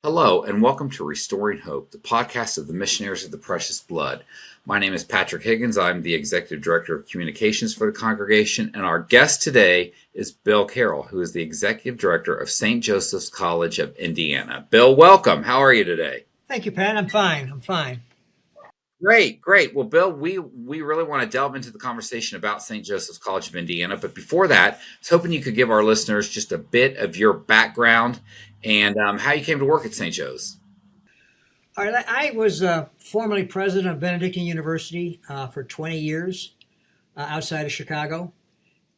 Hello, and welcome to Restoring Hope, the podcast of the Missionaries of the Precious Blood. My name is Patrick Higgins. I'm the Executive Director of Communications for the congregation, and our guest today is Bill Carroll, who is the Executive Director of St. Joseph's College of Indiana. Bill, welcome. How are you today? Thank you, Pat. I'm fine. Great, great. Well, Bill, we really want to delve into the conversation about St. Joseph's College of Indiana. But before that, I was hoping you could give our listeners just a bit of your background and how you came to work at St. Joe's. All right, I was formerly president of Benedictine University for 20 years outside of Chicago.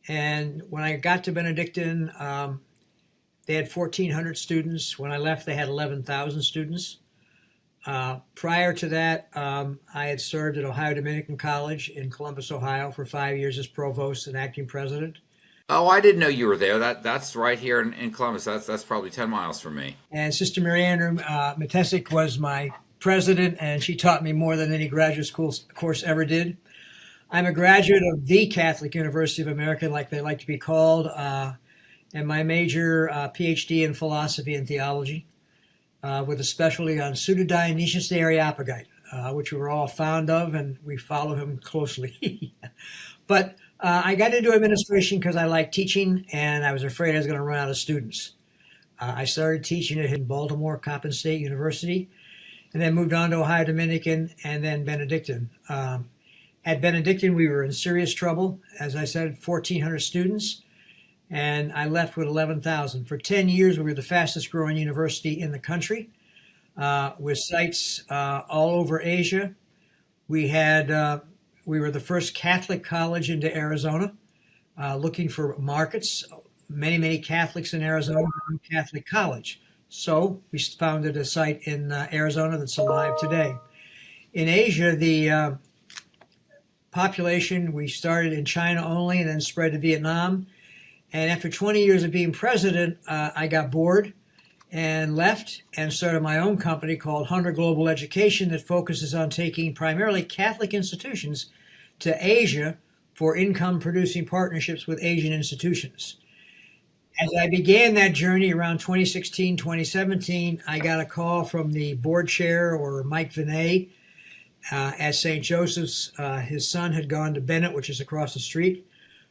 And when I got to Benedictine, they had 1,400 students. When I left, they had 11,000 students. Prior to that, I had served at Ohio Dominican College in Columbus, Ohio for 5 years as provost and acting president. Oh, I didn't know you were there. That's right here in Columbus. That's probably 10 miles from me. And Sister Marianne Matesic was my president, and she taught me more than any graduate school course ever did. I'm a graduate of the Catholic University of America, like they like to be called, and my major, PhD in philosophy and theology, with a specialty on Pseudo-Dionysius the Areopagite, which we're all fond of, and we follow him closely. But I got into administration because I like teaching, and I was afraid I was going to run out of students. I started teaching at Baltimore, Coppin State University, and then moved on to Ohio Dominican and then Benedictine. At Benedictine, we were in serious trouble. As I said, 1,400 students, and I left with 11,000. For 10 years, we were the fastest growing university in the country, with sites all over Asia. We were the first Catholic college into Arizona, looking for markets. Many Catholics in Arizona, Catholic college. So we founded a site in Arizona that's alive today. In Asia, the population, we started in China only and then spread to Vietnam. And after 20 years of being president, I got bored and left and started my own company called Hunter Global Education that focuses on taking primarily Catholic institutions to Asia for income-producing partnerships with Asian institutions. As I began that journey around 2016, 2017, I got a call from the board chair, or Mike Vinay, at St. Joseph's. His son had gone to Bennett, which is across the street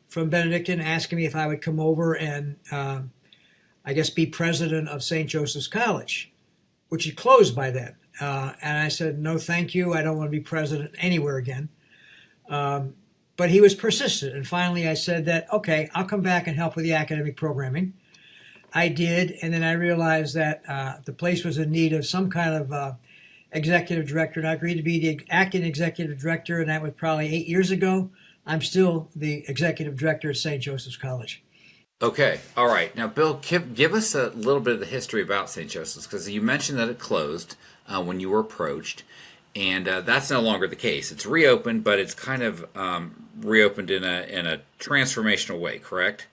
from Benedictine, asking me if I would come over and be president of St. Joseph's College, which had closed by then. And I said, no, thank you. I don't want to be president anywhere again. But he was persistent. And finally I said that, okay, I'll come back and help with the academic programming. I did. And then I realized that the place was in need of some kind of executive director. And I agreed to be the acting executive director. And that was probably 8 years ago. I'm still the executive director at St. Joseph's College. Okay, all right. Now, Bill, give us a little bit of the history about St. Joseph's, because you mentioned that it closed when you were approached, and that's no longer the case. It's reopened, but it's kind of reopened in a transformational way, correct?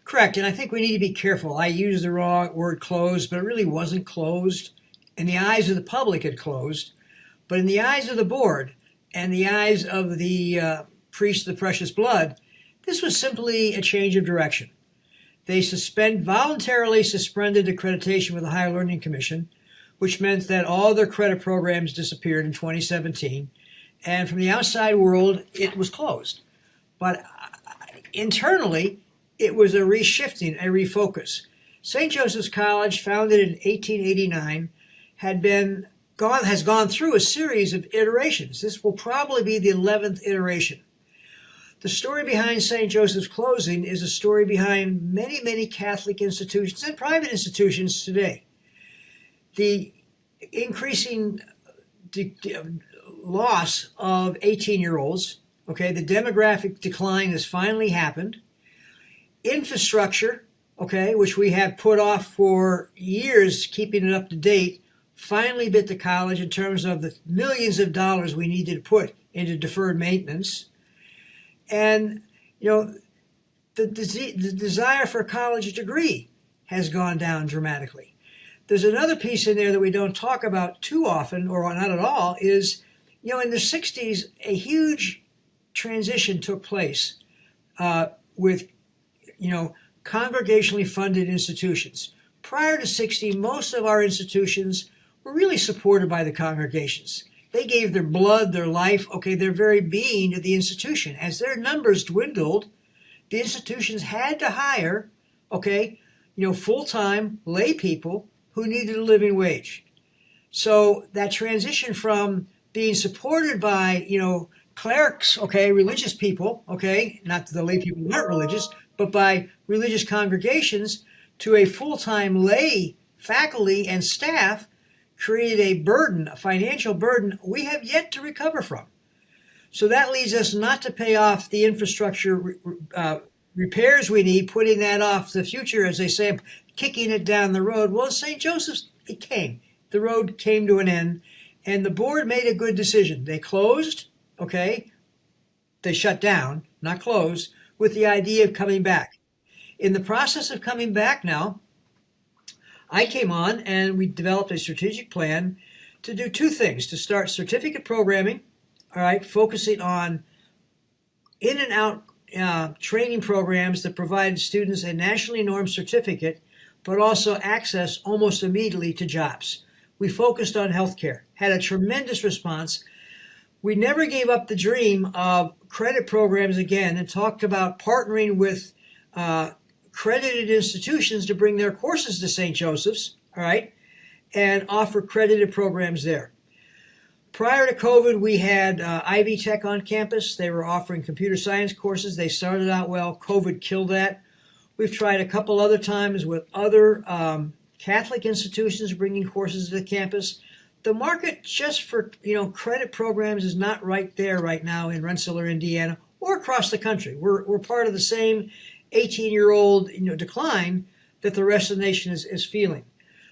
Correct, and I think we need to be careful. I used the wrong word closed, but it really wasn't closed. In the eyes of the public, it closed, but in the eyes of the board and the eyes of the priest of the precious blood, this was simply a change of direction. They voluntarily suspended accreditation with the Higher Learning Commission, which meant that all their credit programs disappeared in 2017. And from the outside world, it was closed. But internally, it was a reshifting, a refocus. St. Joseph's College, founded in 1889, has gone through a series of iterations. This will probably be the 11th iteration. The story behind St. Joseph's closing is a story behind many Catholic institutions and private institutions today. The increasing loss of 18-year-olds, okay, the demographic decline has finally happened. Infrastructure, okay, which we have put off for years, keeping it up to date, finally bit the college in terms of the millions of dollars we needed to put into deferred maintenance. And, the desire for a college degree has gone down dramatically. There's another piece in there that we don't talk about too often, or not at all, is, in the 60s, a huge transition took place with, congregationally funded institutions, Prior to 60, most of our institutions were really supported by the congregations. They gave their blood, their life, their very being to the institution. As their numbers dwindled, the institutions had to hire, full-time lay people who needed a living wage. So that transition from being supported by, clerics, religious people, not the lay people who aren't religious, but by religious congregations to a full-time lay faculty and staff created a burden, a financial burden we have yet to recover from. So that leads us not to pay off the infrastructure repairs we need, putting that off to the future, as they say, kicking it down the road. Well, St. Joseph's, it came. The road came to an end, and the board made a good decision. They closed, they shut down, not closed, with the idea of coming back. In the process of coming back now, I came on and we developed a strategic plan to do two things: to start certificate programming, focusing on in and out training programs that provide students a nationally normed certificate, but also access almost immediately to jobs. We focused on healthcare, had a tremendous response. We never gave up the dream of credit programs again, and talked about partnering with accredited institutions to bring their courses to St. Joseph's, and offer credited programs there. Prior to COVID, we had Ivy Tech on campus. They were offering computer science courses. They started out well. COVID killed that. We've tried a couple other times with other Catholic institutions bringing courses to the campus. The market just for credit programs is not right there right now in Rensselaer, Indiana, or across the country. We're part of the same 18-year-old decline that the rest of the nation is feeling.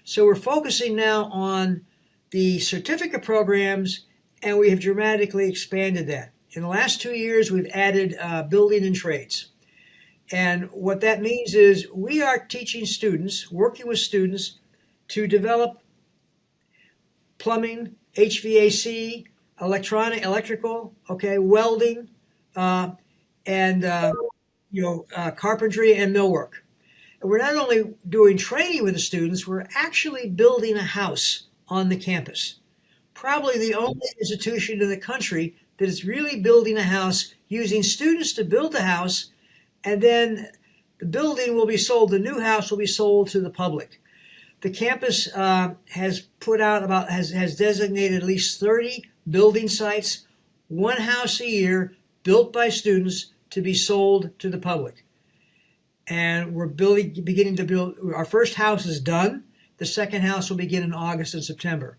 So we're focusing now on the certificate programs, and we have dramatically expanded that. In the last 2 years, we've added building and trades. And what that means is we are teaching students, working with students, to develop plumbing, HVAC, electrical, welding, and carpentry and millwork. And we're not only doing training with the students, we're actually building a house on the campus. Probably the only institution in the country that is really building a house, using students to build the house, and then the building will be sold, the new house will be sold to the public. The campus has designated at least 30 building sites, one house a year, built by students to be sold to the public. And we're beginning to build. Our first house is done. The second house will begin in August and September.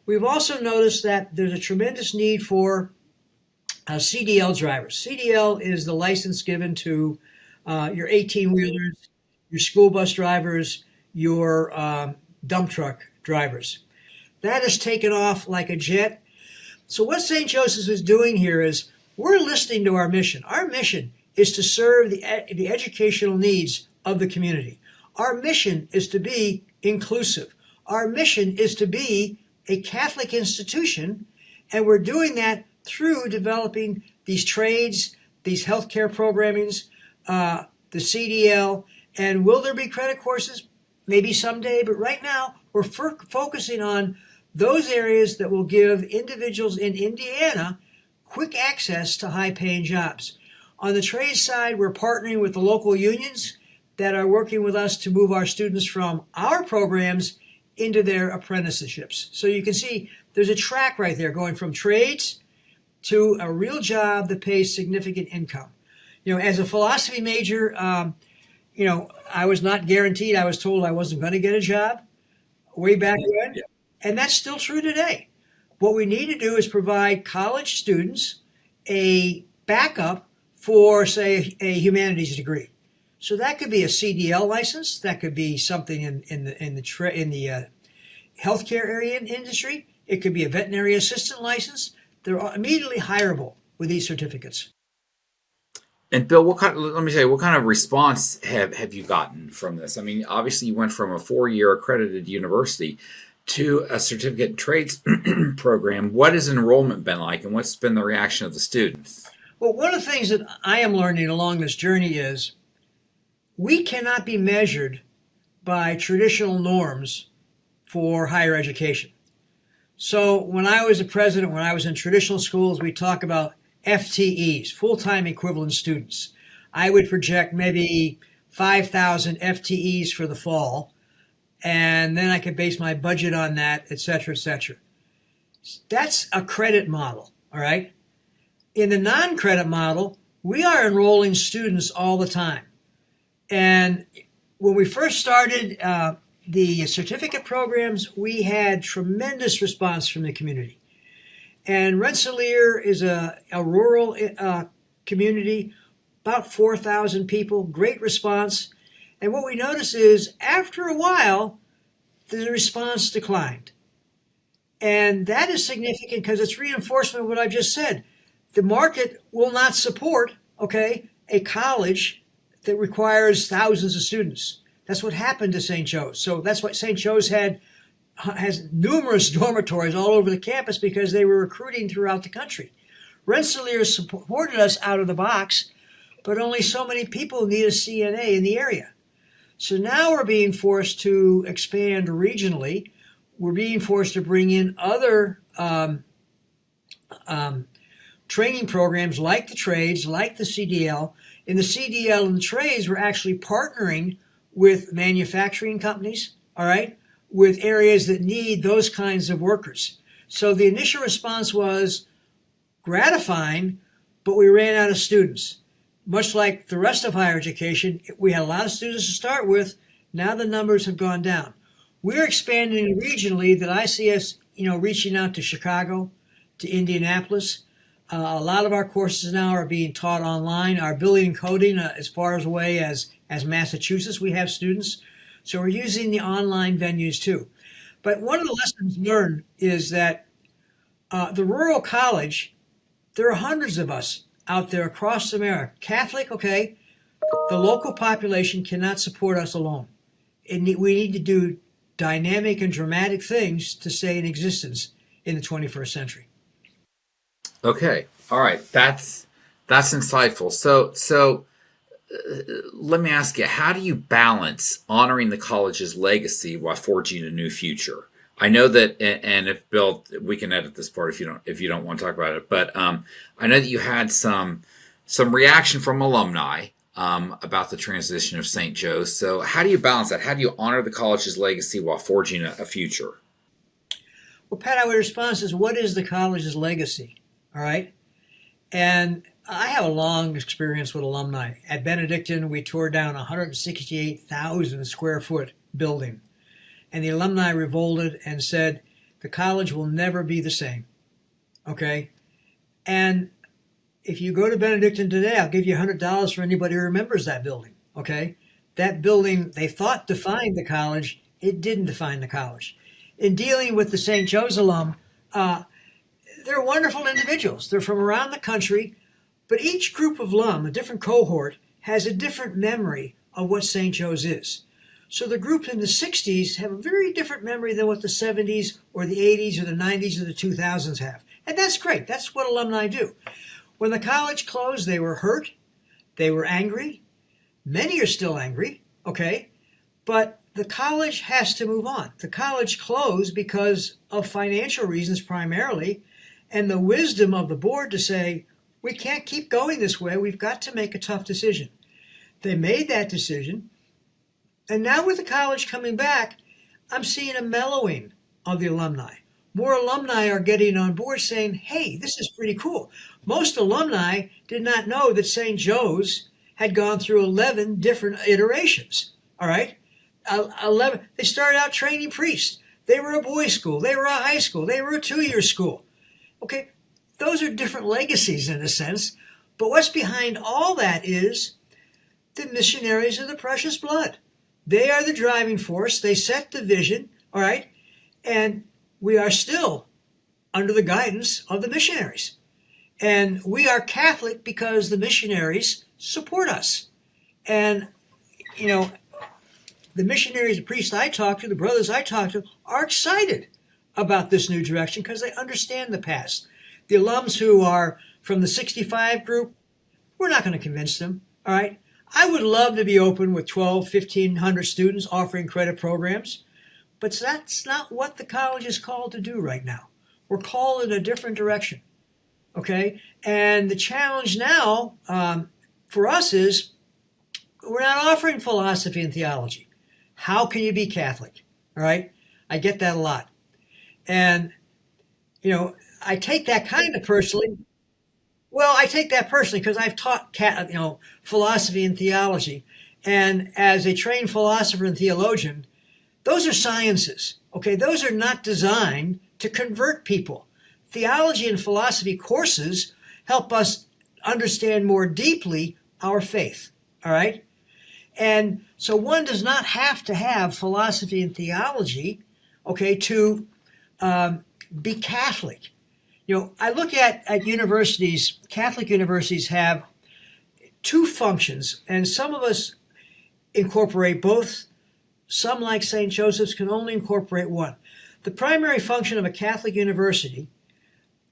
We've also noticed that there's a tremendous need for CDL drivers. CDL is the license given to your 18-wheelers, your school bus drivers, your dump truck drivers. That has taken off like a jet. So what St. Joseph's is doing here is we're listening to our mission. Our mission is to serve the educational needs of the community. Our mission is to be inclusive. Our mission is to be a Catholic institution, and we're doing that through developing these trades, these healthcare programmings, the CDL, and will there be credit courses? Maybe someday, but right now we're focusing on those areas that will give individuals in Indiana quick access to high-paying jobs. On the trade side, we're partnering with the local unions that are working with us to move our students from our programs into their apprenticeships. So you can see there's a track right there going from trades to a real job that pays significant income. As a philosophy major, I was not guaranteed. I was told I wasn't going to get a job way back then. Yeah. And that's still true today. What we need to do is provide college students a backup for, say, a humanities degree. So that could be a CDL license. That could be something in the healthcare area industry. It could be a veterinary assistant license. They're immediately hireable with these certificates. And Bill, what kind of response have you gotten from this? I mean, obviously you went from a 4-year accredited university to a certificate in trades program. What has enrollment been like, and what's been the reaction of the students? Well, one of the things that I am learning along this journey is we cannot be measured by traditional norms for higher education. So when I was a president, when I was in traditional schools, we talk about FTEs, full-time equivalent students. I would project maybe 5,000 FTEs for the fall, and then I could base my budget on that, et cetera, et cetera. That's a credit model, all right? In the non-credit model, we are enrolling students all the time. And when we first started the certificate programs, we had tremendous response from the community. And Rensselaer is a rural community, about 4,000 people, great response. And what we noticed is after a while, the response declined. And that is significant because it's reinforcement of what I just said. The market will not support, okay, a college that requires thousands of students. That's what happened to St. Joe's. So that's why St. Joe's has numerous dormitories all over the campus because they were recruiting throughout the country. Rensselaer supported us out of the box, but only so many people need a CNA in the area. So now we're being forced to expand regionally. We're being forced to bring in other training programs like the trades, like the CDL. In the CDL and the trades, we're actually partnering with manufacturing companies, all right, with areas that need those kinds of workers. So the initial response was gratifying, but we ran out of students. Much like the rest of higher education, we had a lot of students to start with. Now the numbers have gone down. We're expanding regionally that I see us, reaching out to Chicago, to Indianapolis. A lot of our courses now are being taught online. Our building and coding, as far away as Massachusetts, we have students. So we're using the online venues too. But one of the lessons learned is that the rural college, there are hundreds of us out there across America. Catholic, okay, the local population cannot support us alone. We need to do dynamic and dramatic things to stay in existence in the 21st century. Okay. All right. That's insightful. So let me ask you, how do you balance honoring the college's legacy while forging a new future? I know that, and if Bill, we can edit this part if you don't want to talk about it, but I know that you had some reaction from alumni about the transition of St. Joe's. So how do you balance that? How do you honor the college's legacy while forging a future? Well, Pat, I would respond is, what is the college's legacy? All right. And I have a long experience with alumni. At Benedictine, we tore down a 168,000 square foot building. And the alumni revolted and said, the college will never be the same. Okay? And if you go to Benedictine today, I'll give you $100 for anybody who remembers that building. Okay? That building, they thought defined the college. It didn't define the college. In dealing with the St. Joe's alum, they're wonderful individuals. They're from around the country, but each group of alum, a different cohort, has a different memory of what St. Joe's is. So the group in the 60s have a very different memory than what the 70s or the 80s or the 90s or the 2000s have. And that's great. That's what alumni do. When the college closed, they were hurt. They were angry. Many are still angry, okay? But the college has to move on. The college closed because of financial reasons primarily, and the wisdom of the board to say, we can't keep going this way. We've got to make a tough decision. They made that decision. And now with the college coming back, I'm seeing a mellowing of the alumni. More alumni are getting on board saying, hey, this is pretty cool. Most alumni did not know that St. Joe's had gone through 11 different iterations, all right? 11. They started out training priests. They were a boys' school. They were a high school. They were a 2-year school. Okay, those are different legacies in a sense. But what's behind all that is the missionaries of the precious blood. They are the driving force. They set the vision, all right? And we are still under the guidance of the missionaries. And we are Catholic because the missionaries support us. And, the missionaries, the priests I talk to, the brothers I talk to, are excited about this new direction because they understand the past. The alums who are from the 65 group, we're not going to convince them, all right? I would love to be open with 12, 1,500 students offering credit programs, but that's not what the college is called to do right now. We're called in a different direction. Okay. And the challenge now for us is we're not offering philosophy and theology. How can you be Catholic? All right. I get that a lot. And, I take that kind of personally. Well, I take that personally because I've taught, philosophy and theology. And as a trained philosopher and theologian, those are sciences. Okay. Those are not designed to convert people. Theology and philosophy courses help us understand more deeply our faith. All right. And so one does not have to have philosophy and theology, okay, to be Catholic. I look at universities, Catholic universities have two functions, and some of us incorporate both. Some, like St. Joseph's, can only incorporate one. The primary function of a Catholic university,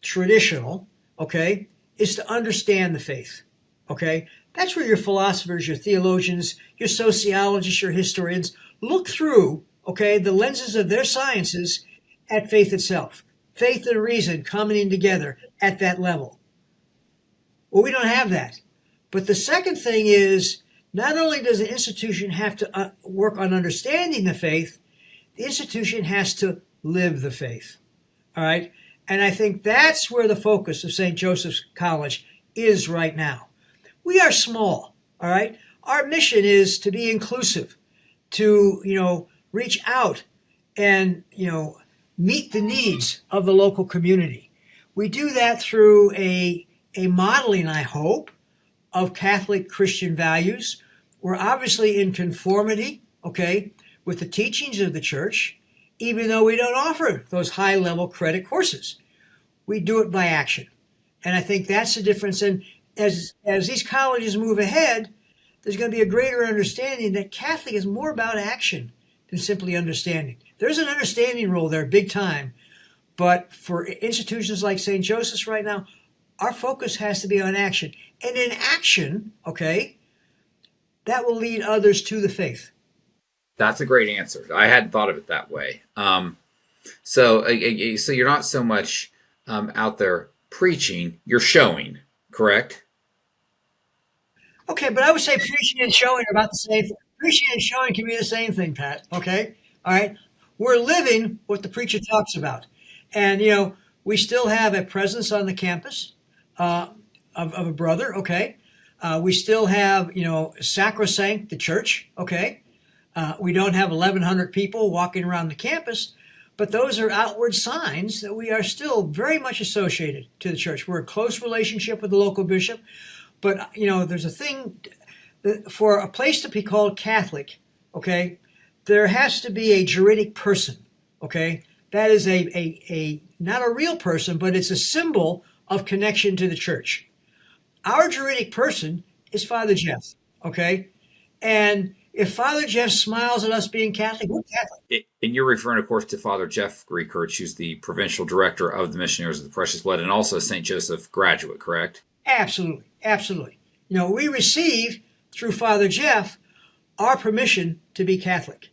traditional, okay, is to understand the faith, okay? That's where your philosophers, your theologians, your sociologists, your historians look through, okay, the lenses of their sciences at faith itself. Faith and reason coming together at that level. Well, we don't have that. But the second thing is, not only does the institution have to work on understanding the faith, the institution has to live the faith. All right? And I think that's where the focus of St. Joseph's College is right now. We are small, all right? Our mission is to be inclusive, to, reach out and, meet the needs of the local community. We do that through a modeling, I hope, of Catholic Christian values. We're obviously in conformity, okay, with the teachings of the church, even though we don't offer those high-level credit courses. We do it by action. And I think that's the difference. And as these colleges move ahead, there's going to be a greater understanding that Catholic is more about action than simply understanding. There's an understanding role there, big time. But for institutions like St. Joseph's right now, our focus has to be on action. And in action, okay, that will lead others to the faith. That's a great answer. I hadn't thought of it that way. So you're not so much out there preaching, you're showing, correct? Okay, but I would say preaching and showing are about the same thing. Preaching and showing can be the same thing, Pat. Okay? All right? We're living what the preacher talks about. And, we still have a presence on the campus of a brother, okay? We still have, sacrosanct, the church, okay? We don't have 1,100 people walking around the campus, but those are outward signs that we are still very much associated to the church. We're in close relationship with the local bishop, but, there's a thing, for a place to be called Catholic, okay, there has to be a juridic person, okay? That is a not a real person, but it's a symbol of connection to the church. Our juridic person is Father Jeff, okay? And if Father Jeff smiles at us being Catholic, we're Catholic. And you're referring, of course, to Father Jeff Griekerch, who's the provincial director of the Missionaries of the Precious Blood and also a St. Joseph graduate, correct? Absolutely, absolutely. We receive, through Father Jeff, our permission to be Catholic.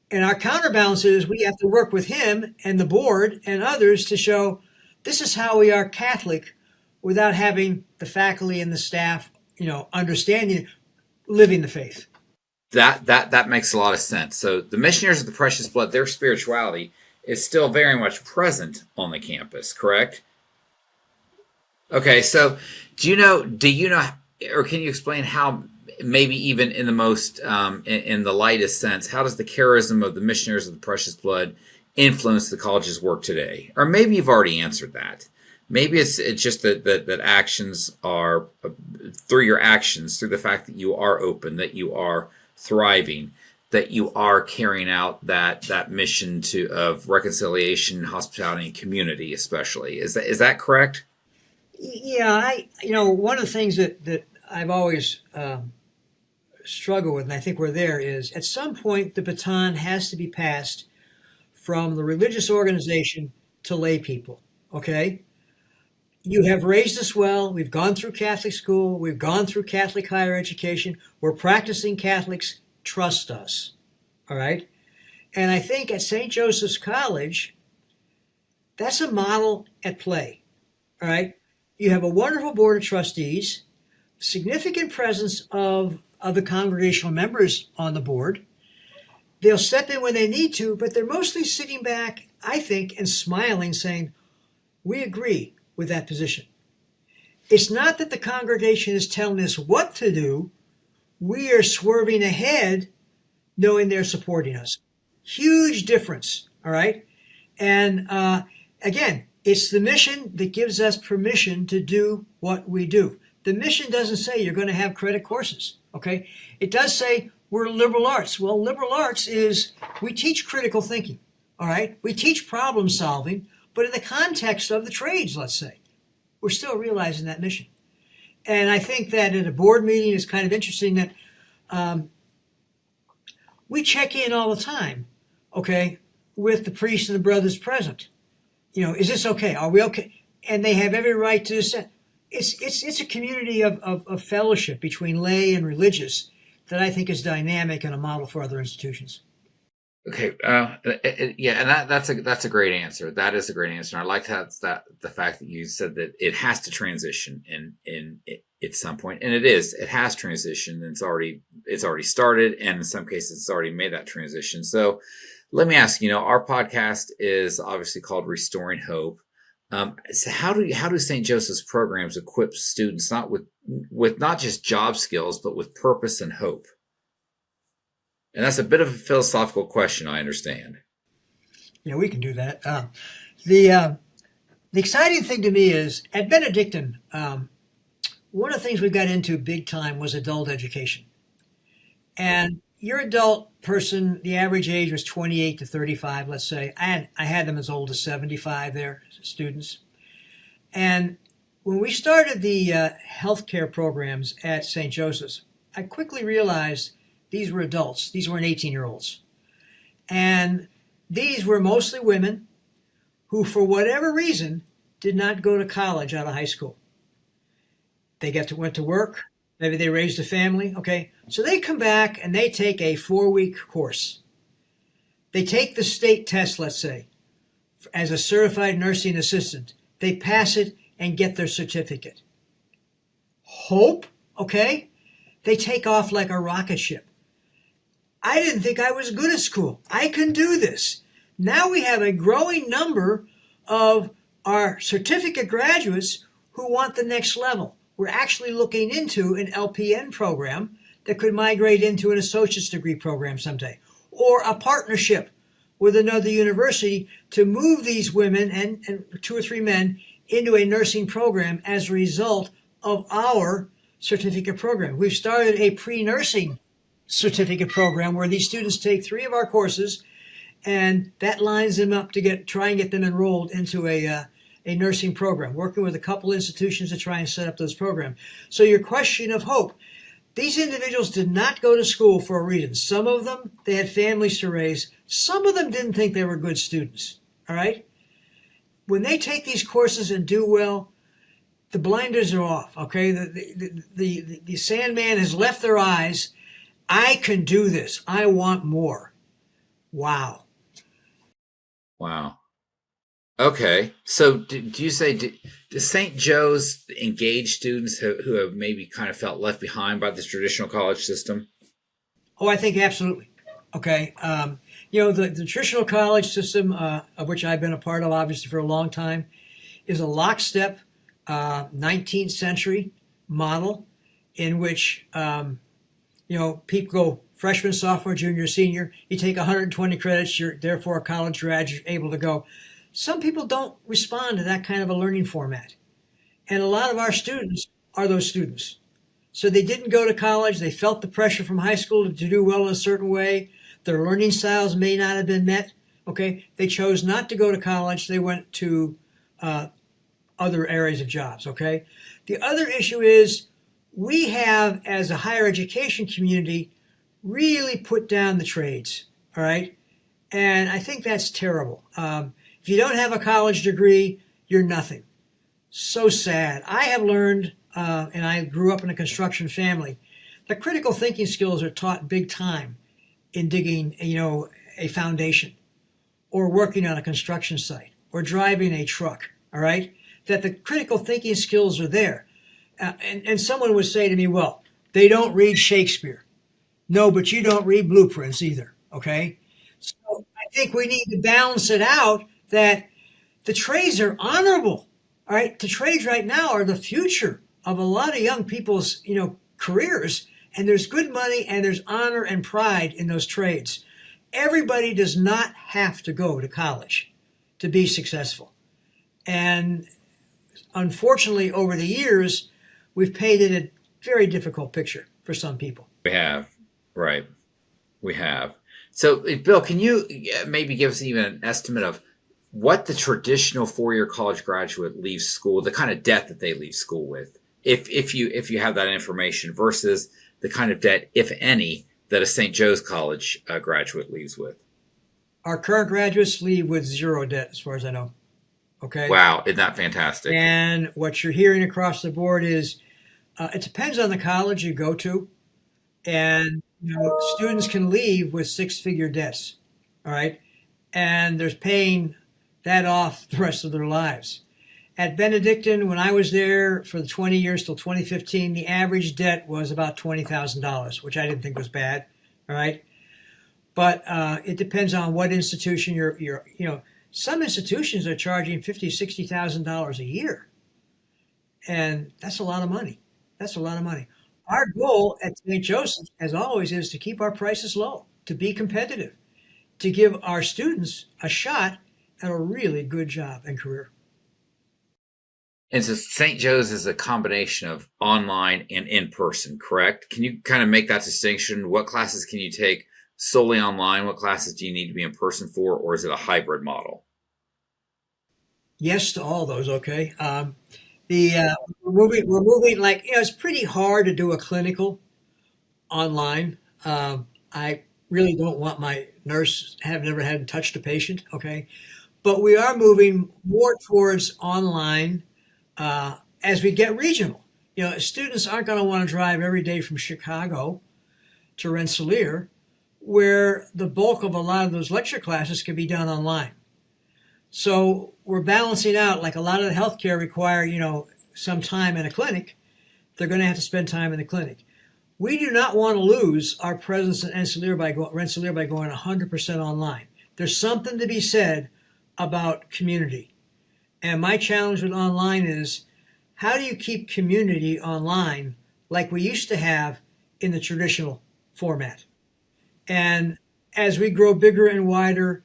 And our counterbalance is we have to work with him and the board and others to show this is how we are Catholic without having the faculty and the staff, understanding, living the faith. That makes a lot of sense. So the Missionaries of the Precious Blood, their spirituality is still very much present on the campus, correct? Okay, so do you know, or can you explain how, maybe even in the most, in the lightest sense, how does the charism of the Missionaries of the Precious Blood influence the college's work today? Or maybe you've already answered that. Maybe it's just that actions are, through your actions, through the fact that you are open, that you are thriving, that you are carrying out that mission of reconciliation, hospitality, and community, especially. Is that correct? Yeah, one of the things that I've always struggled with, and I think we're there, is at some point the baton has to be passed from the religious organization to lay people, okay? You have raised us well. We've gone through Catholic school. We've gone through Catholic higher education. We're practicing Catholics. Trust us. All right. And I think at St. Joseph's College, that's a model at play. All right. You have a wonderful board of trustees, significant presence of the congregational members on the board. They'll step in when they need to, but they're mostly sitting back, I think, and smiling, saying, we agree with that position. It's not that the congregation is telling us what to do. We are swerving ahead, knowing they're supporting us. Huge difference, all right? And again, it's the mission that gives us permission to do what we do. The mission doesn't say you're going to have credit courses, okay? It does say we're liberal arts. Well, liberal arts is we teach critical thinking, all right? We teach problem solving, but in the context of the trades, let's say. We're still realizing that mission. And I think that at a board meeting, it's kind of interesting that we check in all the time, okay, with the priests and the brothers present. You know, is this okay? Are we okay? And they have every right to dissent. It's a community of fellowship between lay and religious that I think is dynamic and a model for other institutions. Okay, yeah, and that's a great answer. That is a great answer. And I like that the fact that you said that it has to transition at some point, and it has transitioned. And it's already started, and in some cases, it's already made that transition. So, let me ask. Our podcast is obviously called Restoring Hope. So how do St. Joseph's programs equip students not with not just job skills, but with purpose and hope? And that's a bit of a philosophical question, I understand. Yeah, we can do that. The exciting thing to me is at Benedictine, one of the things we got into big time was adult education. And your adult person, the average age was 28 to 35, let's say. I had them as old as 75 there, students. And when we started the healthcare programs at St. Joseph's, I quickly realized these were adults. These weren't 18-year-olds. And these were mostly women who, for whatever reason, did not go to college out of high school. They went to work. Maybe they raised a family. Okay. So they come back and they take a 4-week course. They take the state test, let's say, as a certified nursing assistant. They pass it and get their certificate. Hope, okay? They take off like a rocket ship. I didn't think I was good at school. I can do this. Now we have a growing number of our certificate graduates who want the next level. We're actually looking into an LPN program that could migrate into an associate's degree program someday, or a partnership with another university to move these women and 2 or 3 men into a nursing program as a result of our certificate program. We've started a pre-nursing certificate program where these students take 3 of our courses, and that lines them up to try and get them enrolled into a nursing program, working with a couple institutions to try and set up those programs. So your question of hope, these individuals did not go to school for a reason. Some of them, they had families to raise. Some of them didn't think they were good students, all right? When they take these courses and do well, the blinders are off, okay? The Sandman has left their eyes. I can do this. I want more. Wow. Wow. Okay. So do you say, does St. Joe's engage students who have maybe kind of felt left behind by this traditional college system? Oh, I think absolutely. Okay. The traditional college system, of which I've been a part of, obviously, for a long time, is a lockstep 19th century model in which people go freshman, sophomore, junior, senior. You take 120 credits, you're therefore a college graduate, able to go. Some people don't respond to that kind of a learning format. And a lot of our students are those students. So they didn't go to college. They felt the pressure from high school to do well in a certain way. Their learning styles may not have been met. Okay, they chose not to go to college. They went to other areas of jobs. Okay, the other issue is we have, as a higher education community, really put down the trades. All right, and I think that's terrible. If you don't have a college degree, you're nothing. So sad. I have learned, and I grew up in a construction family, that critical thinking skills are taught big time in digging, a foundation or working on a construction site or driving a truck. All right, that the critical thinking skills are there. And someone would say to me, well, they don't read Shakespeare. No, but you don't read blueprints either. Okay. So I think we need to balance it out that the trades are honorable. All right. The trades right now are the future of a lot of young people's, careers. And there's good money and there's honor and pride in those trades. Everybody does not have to go to college to be successful. And unfortunately, over the years, we've painted a very difficult picture for some people. We have, right? We have. So, Bill, can you maybe give us even an estimate of what the traditional four-year college graduate leaves school, the kind of debt that they leave school with, if you have that information, versus the kind of debt, if any, that a St. Joe's College graduate leaves with? Our current graduates leave with zero debt, as far as I know. Okay. Wow, isn't that fantastic? And what you're hearing across the board is it depends on the college you go to, and students can leave with six-figure debts. All right, and they're paying that off the rest of their lives. At Benedictine, when I was there for the 20 years till 2015, the average debt was about $20,000, which I didn't think was bad. All right, but it depends on what institution you're. Some institutions are charging $50,000, $60,000 a year, and that's a lot of money. That's a lot of money. Our goal at St. Joseph's, as always, is to keep our prices low, to be competitive, to give our students a shot at a really good job and career. And so St. Joe's is a combination of online and in-person, correct? Can you kind of make that distinction? What classes can you take solely online? What classes do you need to be in person for, or is it a hybrid model? Yes to all those. Okay. We're moving like it's pretty hard to do a clinical online. I really don't want my nurse have never had touched a patient. Okay, but we are moving more towards online as we get regional. Students aren't going to want to drive every day from Chicago to Rensselaer, where the bulk of a lot of those lecture classes can be done online. So we're balancing out, like a lot of the healthcare require, some time in a clinic. They're going to have to spend time in the clinic. We do not want to lose our presence in Rensselaer by going 100% online. There's something to be said about community. And my challenge with online is, how do you keep community online like we used to have in the traditional format? And as we grow bigger and wider,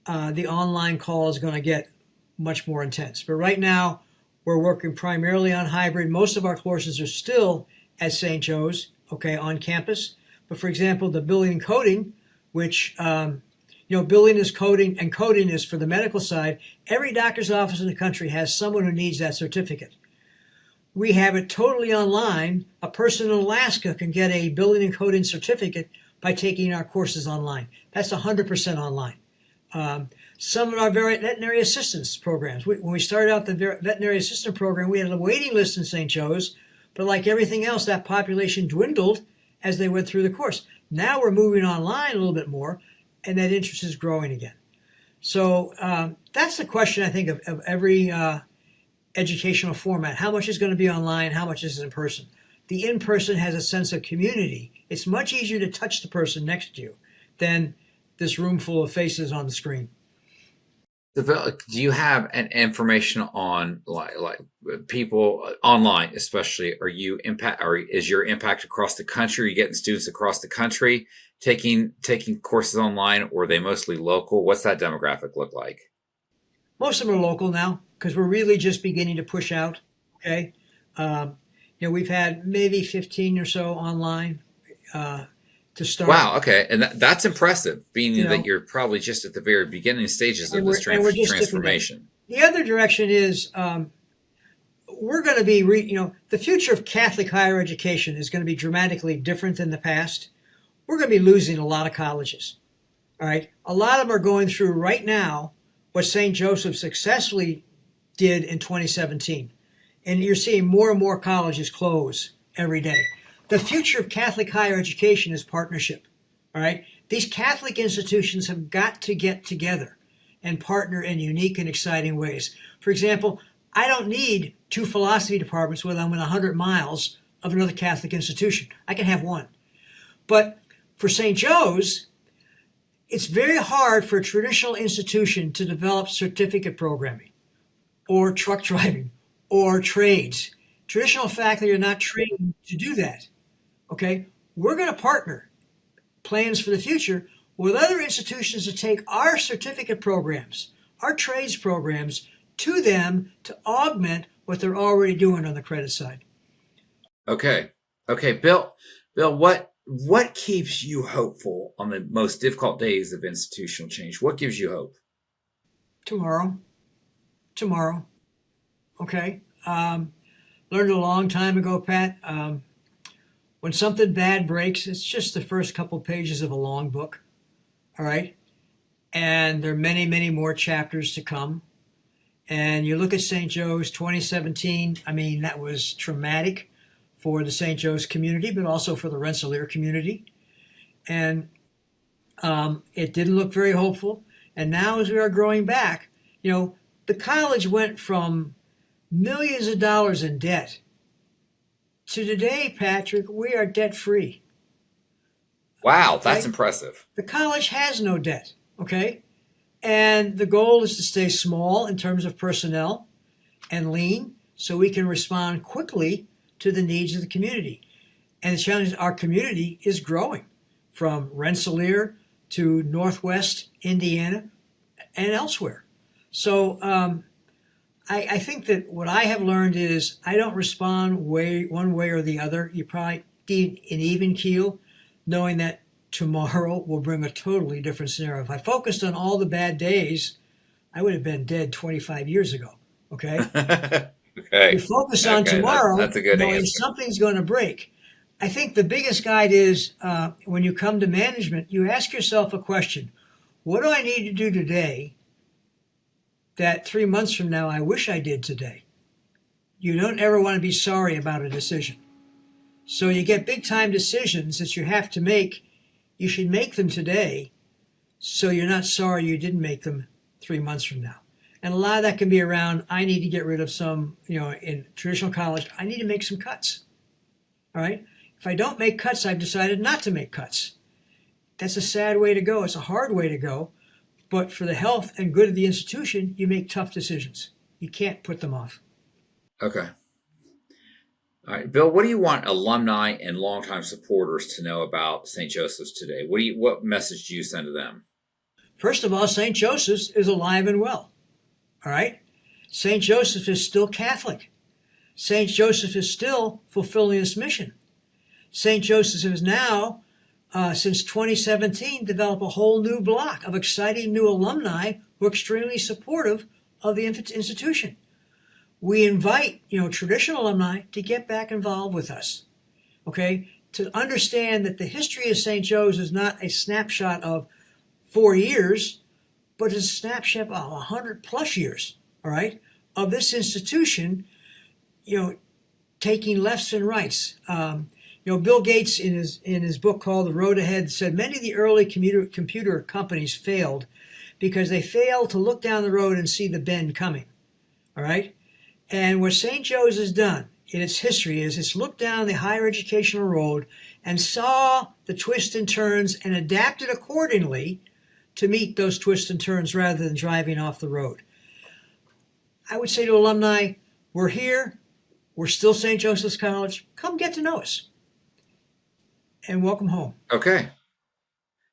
the online call is going to get much more intense. But right now, we're working primarily on hybrid. Most of our courses are still at St. Joe's, on campus. But for example, the billing and coding, which, billing is coding and coding is for the medical side. Every doctor's office in the country has someone who needs that certificate. We have it totally online. A person in Alaska can get a billing and coding certificate by taking our courses online. That's 100% online. Some of our veterinary assistance programs. When we started out the veterinary assistant program, we had a waiting list in St. Joe's, but like everything else, that population dwindled as they went through the course. Now we're moving online a little bit more, and that interest is growing again. So that's the question, I think, of every educational format. How much is going to be online? How much is in person? The in-person has a sense of community. It's much easier to touch the person next to you than this room full of faces on the screen. Do you have an information on like people online, especially? Is your impact across the country? Are you getting students across the country taking courses online, or are they mostly local? What's that demographic look like? Most of them are local now because we're really just beginning to push out. Okay, we've had maybe 15 or so online to start. Wow. Okay, and that's impressive, being that you're probably just at the very beginning stages of this transformation. The other direction is we're going to be, the future of Catholic higher education is going to be dramatically different than the past. We're going to be losing a lot of colleges. All right, a lot of them are going through right now what St. Joseph successfully did in 2017. And you're seeing more and more colleges close every day. The future of Catholic higher education is partnership. All right? These Catholic institutions have got to get together and partner in unique and exciting ways. For example, I don't need two philosophy departments when I'm in 100 miles of another Catholic institution. I can have one. But for St. Joe's, it's very hard for a traditional institution to develop certificate programming or truck driving or trades. Traditional faculty are not trained to do that. Okay? We're going to partner plans for the future with other institutions to take our certificate programs, our trades programs, to them to augment what they're already doing on the credit side. Okay. Okay, Bill, what keeps you hopeful on the most difficult days of institutional change? What gives you hope? Tomorrow. Okay. Learned a long time ago, Pat. When something bad breaks, it's just the first couple pages of a long book. All right. And there are many, many more chapters to come. And you look at St. Joe's 2017, I mean, that was traumatic for the St. Joe's community, but also for the Rensselaer community. And it didn't look very hopeful. And now, as we are growing back, the college went from millions of dollars in debt to today, Patrick, we are debt free. Wow, that's Okay? impressive. The college has no debt, okay? And the goal is to stay small in terms of personnel and lean so we can respond quickly to the needs of the community. And the challenge is our community is growing from Rensselaer to Northwest Indiana and elsewhere. So I think that what I have learned is I don't respond one way or the other. You probably need an even keel, knowing that tomorrow will bring a totally different scenario. If I focused on all the bad days, I would have been dead 25 years ago. Okay? Okay. You focus on Okay, tomorrow, that's a good knowing answer. something's going to break. I think the biggest guide is when you come to management, you ask yourself a question: what do I need to do today that 3 months from now I wish I did today? You don't ever want to be sorry about a decision. So you get big time decisions that you have to make. You should make them today so you're not sorry you didn't make them 3 months from now. And a lot of that can be around, I need to get rid of some, in traditional college, I need to make some cuts. All right? If I don't make cuts, I've decided not to make cuts. That's a sad way to go. It's a hard way to go. But for the health and good of the institution, you make tough decisions. You can't put them off. Okay. All right, Bill, what do you want alumni and longtime supporters to know about St. Joseph's today? What message do you send to them? First of all, St. Joseph's is alive and well. All right? St. Joseph is still Catholic. St. Joseph is still fulfilling its mission. St. Joseph has now, since 2017, developed a whole new block of exciting new alumni who are extremely supportive of the institution. We invite, traditional alumni to get back involved with us, okay? To understand that the history of St. Joe's is not a snapshot of 4 years, but it's a snapshot of 100 plus years, all right, of this institution, taking lefts and rights. Bill Gates in his book called The Road Ahead said many of the early computer companies failed because they failed to look down the road and see the bend coming, all right? And what St. Joe's has done in its history is it's looked down the higher educational road and saw the twists and turns and adapted accordingly to meet those twists and turns rather than driving off the road. I would say to alumni, we're here. We're still St. Joseph's College. Come get to know us. And welcome home. Okay.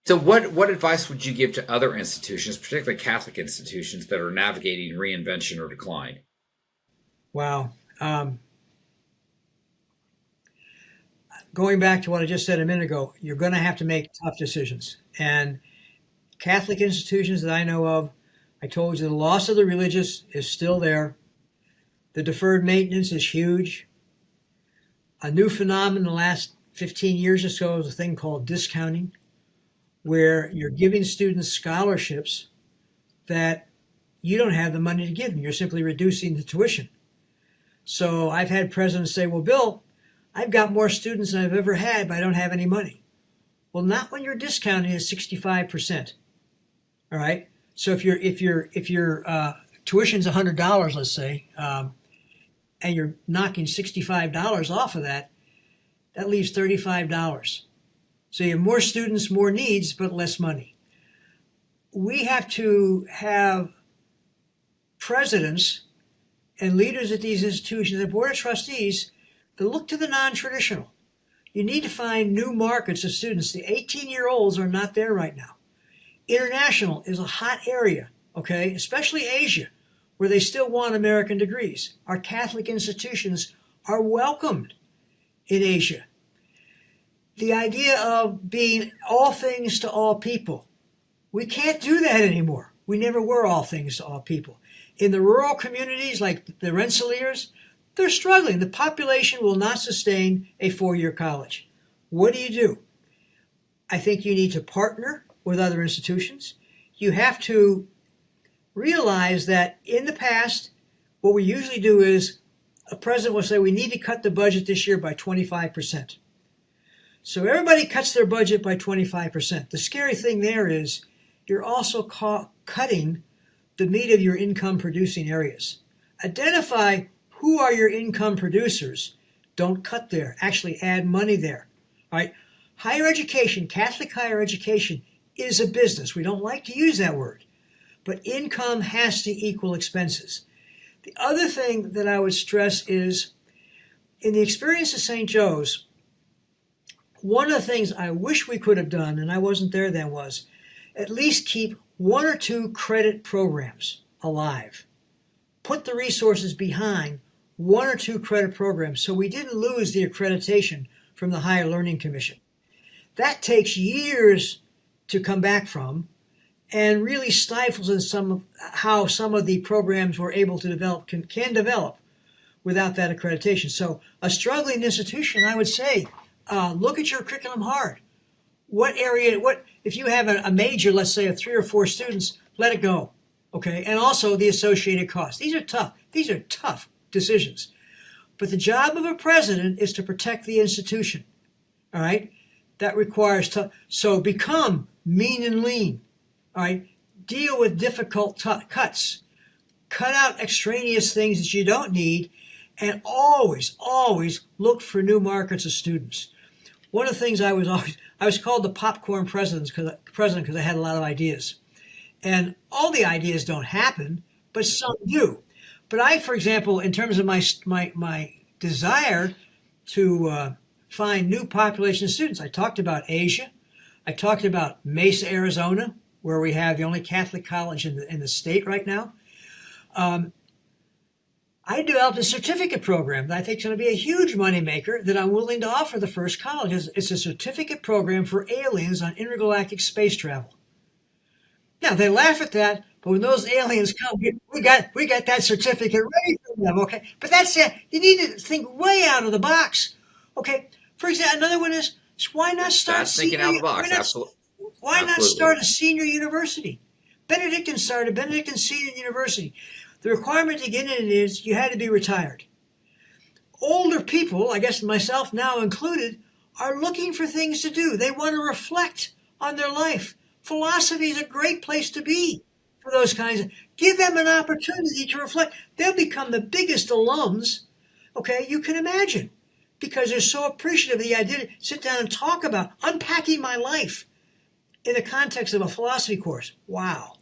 So what advice would you give to other institutions, particularly Catholic institutions, that are navigating reinvention or decline? Wow. Going back to what I just said a minute ago, you're going to have to make tough decisions. And Catholic institutions that I know of, I told you the loss of the religious is still there. The deferred maintenance is huge. A new phenomenon in the last 15 years or so is a thing called discounting, where you're giving students scholarships that you don't have the money to give them. You're simply reducing the tuition. So I've had presidents say, well, Bill, I've got more students than I've ever had, but I don't have any money. Well, not when your discounting is 65%. All right. So if your tuition's $100, let's say, and you're knocking $65 off of that, that leaves $35. So you have more students, more needs, but less money. We have to have presidents and leaders at these institutions, the board of trustees, that look to the non-traditional. You need to find new markets of students. The 18-year-olds are not there right now. International is a hot area, okay, especially Asia, where they still want American degrees. Our Catholic institutions are welcomed in Asia. The idea of being all things to all people, we can't do that anymore. We never were all things to all people. In the rural communities like the Rensselaers, they're struggling. The population will not sustain a 4-year college. What do? I think you need to partner with other institutions. You have to realize that in the past, what we usually do is a president will say, we need to cut the budget this year by 25%. So everybody cuts their budget by 25%. The scary thing there is you're also cutting the meat of your income producing areas. Identify who are your income producers. Don't cut there. Actually add money there. All right. Higher education, Catholic higher education, is a business. We don't like to use that word. But income has to equal expenses. The other thing that I would stress is, in the experience of St. Joe's, one of the things I wish we could have done, and I wasn't there then, was at least keep 1 or 2 credit programs alive. Put the resources behind 1 or 2 credit programs so we didn't lose the accreditation from the Higher Learning Commission. That takes years to come back from and really stifles in how some of the programs we're able to develop can develop without that accreditation. So a struggling institution, I would say, look at your curriculum hard. What area, if you have a major, let's say of 3 or 4 students, let it go. Okay. And also the associated costs. These are tough. These are tough decisions. But the job of a president is to protect the institution. All right. That requires so become mean and lean. All right. Deal with difficult cuts. Cut out extraneous things that you don't need, and always look for new markets of students. One of the things I was called the popcorn president because I had a lot of ideas. And all the ideas don't happen, but some do. But I, for example, in terms of my desire to find new population of students, I talked about Asia. I talked about Mesa, Arizona, where we have the only Catholic college in the state right now. I developed a certificate program that I think is going to be a huge moneymaker that I'm willing to offer the first college. It's a certificate program for aliens on intergalactic space travel. Now, they laugh at that, but when those aliens come, we got that certificate ready for them, okay? But that's it. You need to think way out of the box, okay? For example, another one is why not start That's thinking out of the box, absolutely. Why not start a senior university? Benedictine started Benedictine Senior University. The requirement to get in it is you had to be retired. Older people, I guess myself now included, are looking for things to do. They want to reflect on their life. Philosophy is a great place to be for those kinds of. Give them an opportunity to reflect. They'll become the biggest alums, okay, you can imagine, because they're so appreciative of the idea to sit down and talk about unpacking my life in the context of a philosophy course. Wow.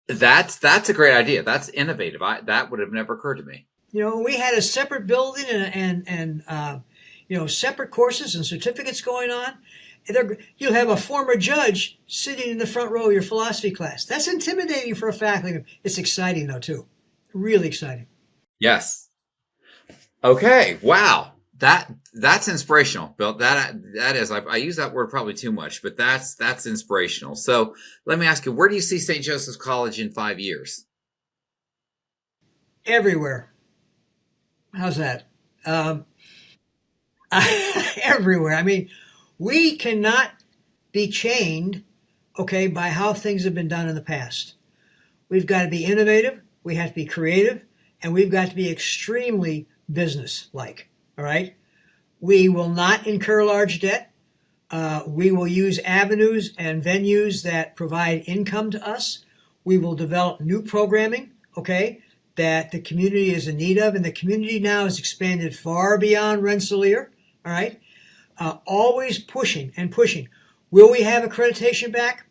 That's a great idea. That's innovative. That would have never occurred to me. You know, we had a separate building and separate courses and certificates going on. And you'll have a former judge sitting in the front row of your philosophy class. That's intimidating for a faculty. It's exciting, though, too. Really exciting. Yes. Okay. Wow. That's inspirational, Bill. That is. I use that word probably too much, but that's inspirational. So let me ask you, where do you see St. Joseph's College in 5 years? Everywhere. How's that? Everywhere. I mean, we cannot be chained, okay, by how things have been done in the past. We've got to be innovative. We have to be creative, and we've got to be extremely business-like. All right. We will not incur large debt. We will use avenues and venues that provide income to us. We will develop new programming, okay, that the community is in need of. And the community now has expanded far beyond Rensselaer, all right? Always pushing and pushing. Will we have accreditation back?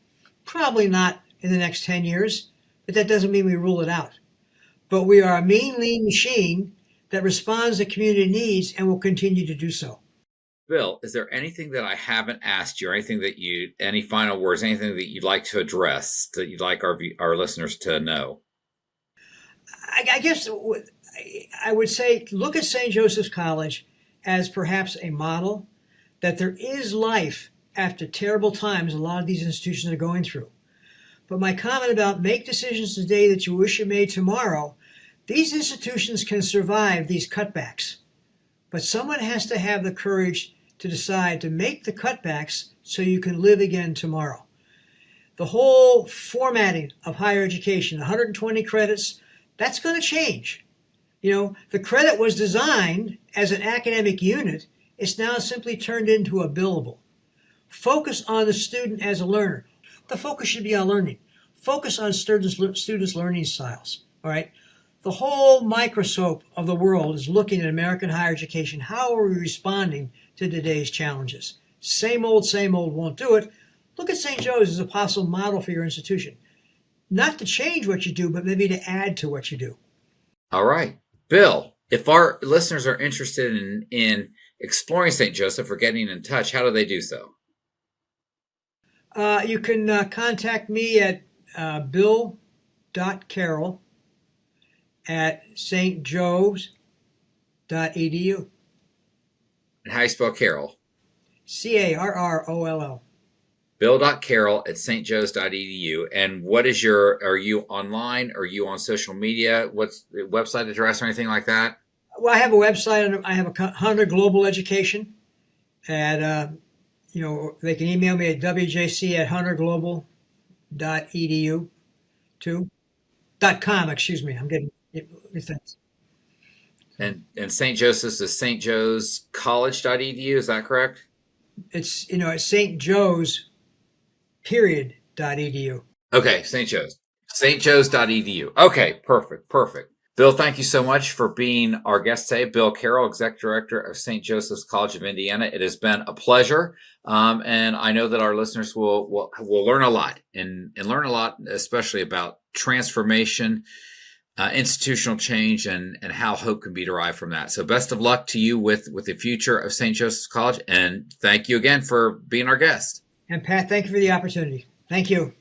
Probably not in the next 10 years, but that doesn't mean we rule it out. But we are a mean, lean machine that responds to community needs and will continue to do so. Bill, is there anything that I haven't asked you, or anything that any final words, anything that you'd like to address that you'd like our listeners to know? I guess I would say look at St. Joseph's College as perhaps a model that there is life after terrible times a lot of these institutions are going through. But my comment about make decisions today that you wish you made tomorrow, these institutions can survive these cutbacks. But someone has to have the courage to decide to make the cutbacks so you can live again tomorrow. The whole formatting of higher education, 120 credits, that's going to change. You know, the credit was designed as an academic unit. It's now simply turned into a billable. Focus on the student as a learner. The focus should be on learning. Focus on students' learning styles. All right. The whole microscope of the world is looking at American higher education. How are we responding to today's challenges? Same old won't do it. Look at St. Joe's as a possible model for your institution. Not to change what you do, but maybe to add to what you do. All right. Bill, if our listeners are interested in exploring St. Joseph or getting in touch, how do they do so? You can contact me at bill.carroll@stjoes.edu. And how do you spell Carroll? Carroll. bill.carroll@stjoes.edu. And what is are you online? Are you on social media? What's the website address or anything like that? Well, I have a website. I have a Hunter Global Education. And, they can email me at wjc@hunterglobal.edu too. .com, excuse me. I'm getting things. And St. Joseph's is stjoescollege.edu. Is that correct? It's, it's St. Joe's .edu. Okay, St. Joe's. stjoes.edu. Okay, perfect. Bill, thank you so much for being our guest today. Bill Carroll, Executive Director of St. Joseph's College of Indiana. It has been a pleasure. And I know that our listeners will learn a lot and learn a lot, especially about transformation, institutional change, and how hope can be derived from that. So best of luck to you with the future of St. Joseph's College. And thank you again for being our guest. And Pat, thank you for the opportunity. Thank you.